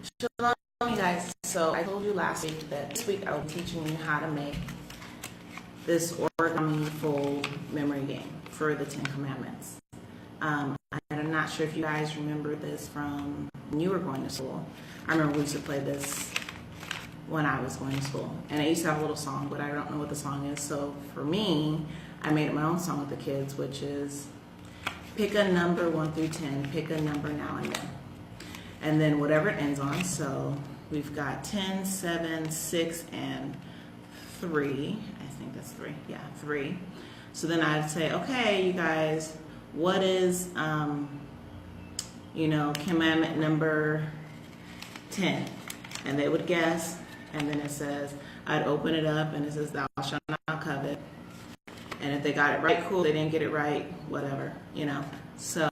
Shalom, you guys. So I told you last week that this week I will be teaching you how to make this origami fold memory game for the 10 Commandments. I'm not sure if you guys remember this from when you were going to school. I remember we used to play this when I was going to school. And I used to have a little song, but I don't know what the song is. So for me, I made my own song with the kids, which is pick a number 1 through 10, pick a number now and then. And then whatever it ends on. So we've got 10, 7, 6, and 3. I think that's 3. Yeah, 3. So then I'd say, okay, you guys, what is, commandment number 10? And they would guess. And then it says, I'd open it up and it says, thou shalt not covet. And if they got it right, cool. They didn't get it right, whatever, So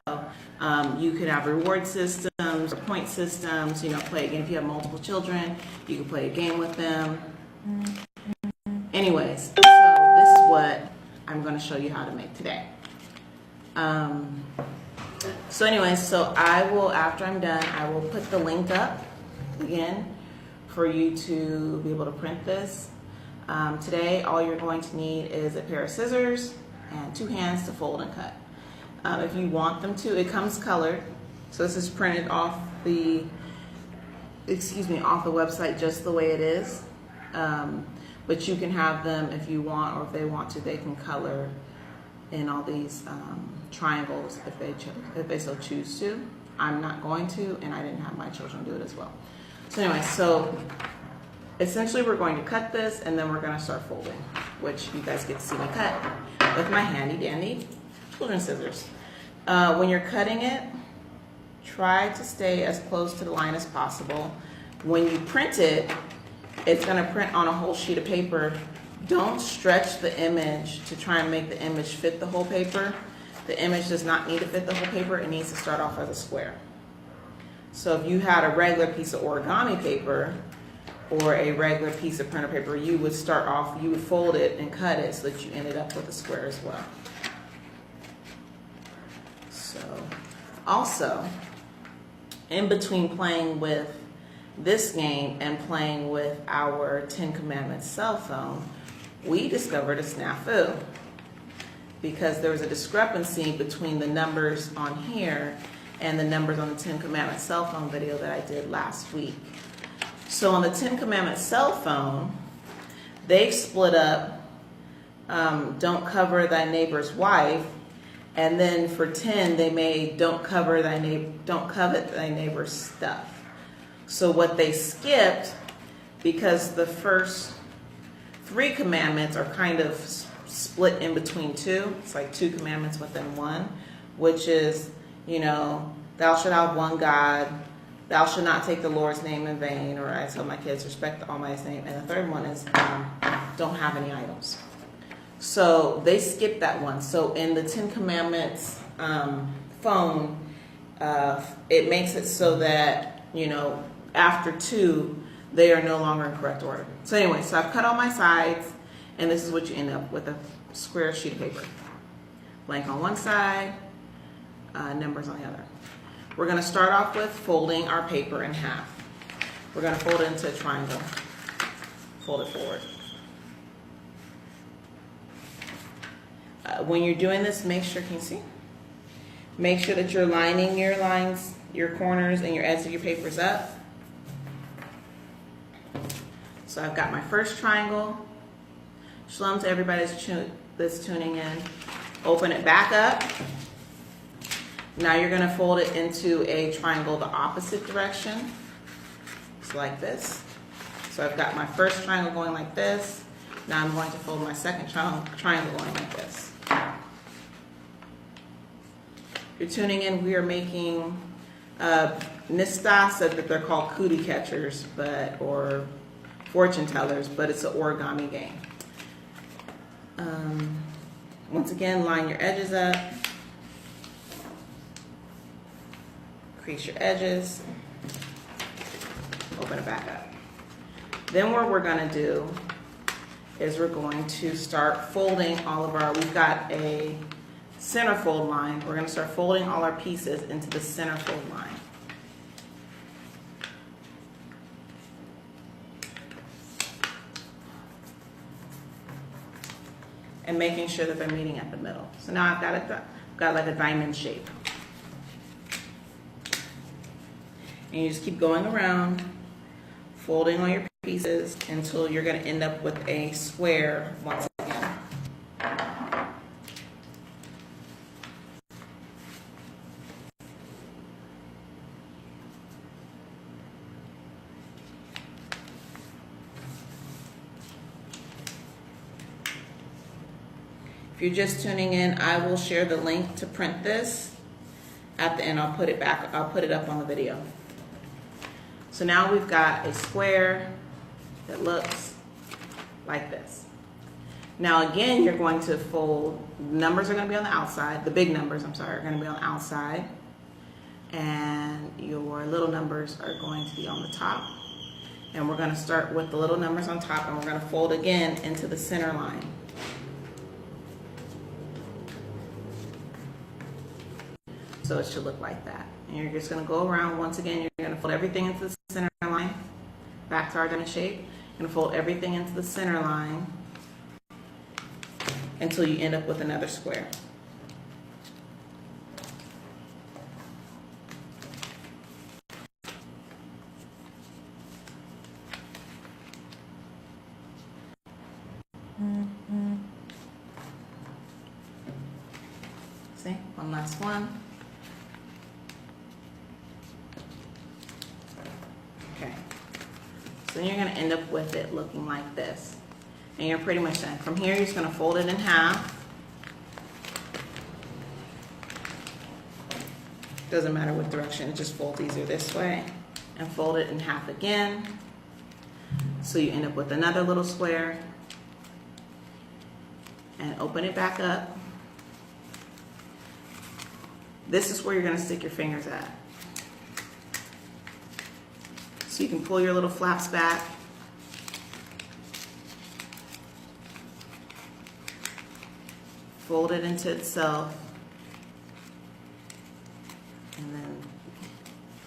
you could have reward systems or point systems, play a game. If you have multiple children, you can play a game with them. Anyways, so this is what I'm going to show you how to make today. So I will, after I'm done, I will put the link up again for you to be able to print this. Today, all you're going to need is a pair of scissors and 2 hands to fold and cut. If you want them to, it comes colored. So this is printed off the website just the way it is. But you can have them if you want, or if they want to, they can color in all these triangles if they so choose to. I'm not going to, and I didn't have my children do it as well. So anyway, essentially we're going to cut this and then we're going to start folding, which you guys get to see me cut with my handy dandy children's scissors. When you're cutting it, try to stay as close to the line as possible. When you print it, it's going to print on a whole sheet of paper. Don't stretch the image to try and make the image fit the whole paper. The image does not need to fit the whole paper. It needs to start off as a square. So if you had a regular piece of origami paper or a regular piece of printer paper, you would fold it and cut it so that you ended up with a square as well. So also, in between playing with this game and playing with our 10 Commandments cell phone, we discovered a snafu because there was a discrepancy between the numbers on here and the numbers on the 10 Commandments cell phone video that I did last week. So on the 10 Commandments cell phone, they've split up don't cover thy neighbor's wife, and then for 10 they made don't covet thy neighbor's stuff. So what they skipped, because the first 3 commandments are kind of split in between 2. It's like 2 commandments within 1, which is, thou shalt have one God, thou shalt not take the Lord's name in vain, or I tell my kids, respect the Almighty's name. And the third one is don't have any idols. So they skipped that one. So in the 10 Commandments phone, it makes it so that, after 2, they are no longer in correct order. So anyway, so I've cut all my sides, and this is what you end up with, a square sheet of paper. Blank on one side, numbers on the other. We're going to start off with folding our paper in half. We're going to fold it into a triangle. Fold it forward. When you're doing this, make sure, can you see? Make sure that you're lining your lines, your corners, and your edges of your papers up. So I've got my first triangle. Shalom to everybody that's tuning in. Open it back up. Now you're going to fold it into a triangle the opposite direction. It's like this. So I've got my first triangle going like this. Now I'm going to fold my second triangle going like this. If you're tuning in, we are making, Nista said that they're called cootie catchers, or fortune tellers, but it's an origami game. Once again, line your edges up. Crease your edges. Open it back up. Then what we're going to do is we're going to start folding all of our, we've got a center fold line. We're going to start folding all our pieces into the center fold line. and making sure that they're meeting at the middle. So now I've got like a diamond shape. And you just keep going around, folding all your pieces until you're going to end up with a square once again. If you're just tuning in, I will share the link to print this at the end. I'll put it up on the video. So now we've got a square that looks like this. Now again, you're going to fold, numbers are going to be on the outside, the big numbers, I'm sorry, are going to be on the outside, and your little numbers are going to be on the top. And we're going to start with the little numbers on top, and we're going to fold again into the center line. So it should look like that. And you're just going to go around once again. You're going to fold everything into the center line, back to our diamond shape. You're going to fold everything into the center line until you end up with another square. See, one last one. Okay, so then you're going to end up with it looking like this. And you're pretty much done. From here, you're just going to fold it in half. Doesn't matter what direction, it just folds easier this way. And fold it in half again. So you end up with another little square. And open it back up. This is where you're going to stick your fingers at. So you can pull your little flaps back. Fold it into itself. And then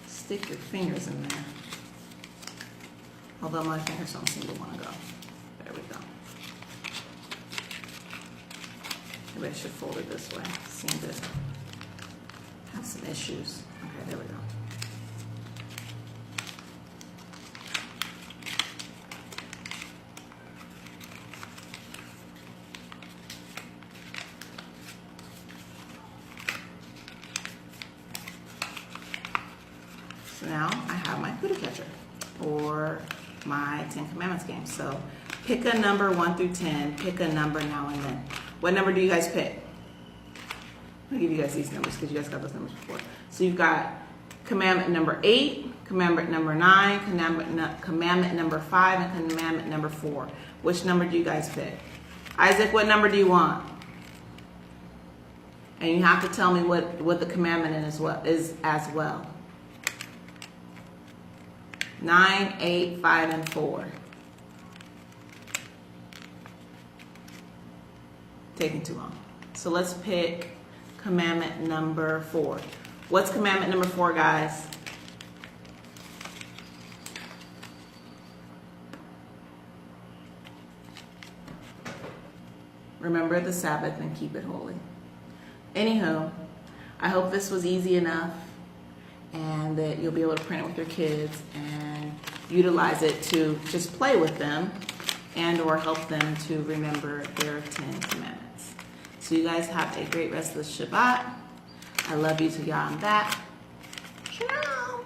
stick your fingers in there. Although my fingers don't seem to want to go. There we go. Maybe I should fold it this way. Seem to have some issues. Okay, there we go. So now I have my cootie catcher or my 10 Commandments game. So pick a number 1 through 10, pick a number now and then. What number do you guys pick? I'll give you guys these numbers because you guys got those numbers before. So you've got commandment number 8, commandment number 9, commandment number 5, and commandment number 4. Which number do you guys pick? Isaac, what number do you want? And you have to tell me what the commandment is as well. 9, 8, 5, and 4. Taking too long. So let's pick commandment number 4. What's commandment number 4, guys? Remember the Sabbath and keep it holy. Anywho, I hope this was easy enough and that you'll be able to print it with your kids and utilize it to just play with them and or help them to remember their 10 commandments. So you guys have a great rest of the Shabbat. I love you till y'all I'm back. Ciao.